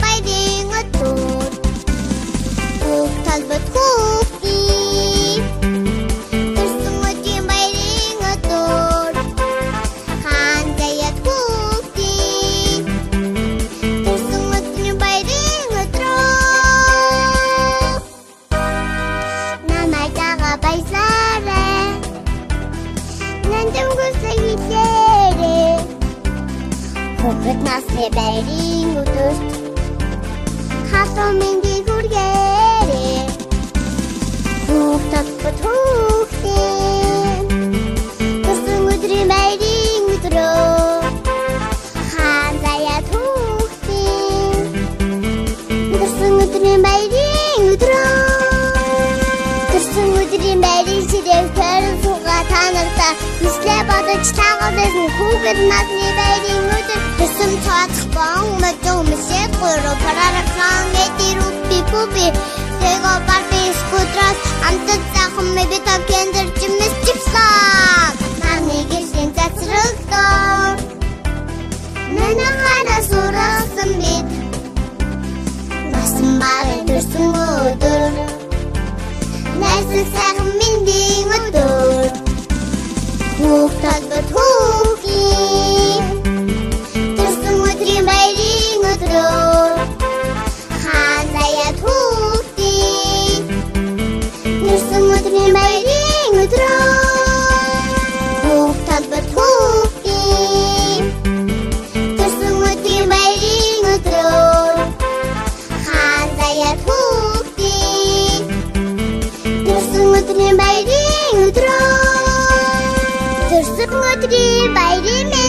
баярын өдөр бүх талбайд хүүхдийн төрсөн өдрийн баярын өдөр хаан заяад хүүхдийн төрсөн өдрийн баярын өдөр намайг дага баярлаарай нандин хүсэл хэлээрэй хүүхэд насны баярын өдөрт хатуу мэндийг хүргээрэй хүүхдүүд хүүхдийн төрсөн өдрийн баярын өдрөө хаан заяад хүүхдийн төрсөн өдрийн баярын өдрөө төрсөн өдрийн баярын ширээг төрөн суугаа та нартай хүслээ бодож таагаад хүүхэд насны баярын өдөр төрсөн цаадах бон мэдээ өмсөд гурав парарахан эдирупи пупи tego party skutras амтд захан мэбэ та кендер чимэс чипсаа намны гэрсэн цацралдоо нанахана сурасан бид насан барын төрсөн өдөр найсан сайхан мэндийн өдөр хүүхдүүд хүүхдийн төрсөн өдрийн баярын өдрөө хаан заяад хүүхдийн төрсөн өдрийн баярын өдрөө хүүхдүүд хүүхдийн төрсөн өдрийн баярын өдрөө хаан заяад хүүхдийн төрсөн өдрийн баярын өдрөө төрсөн өдрийн баярын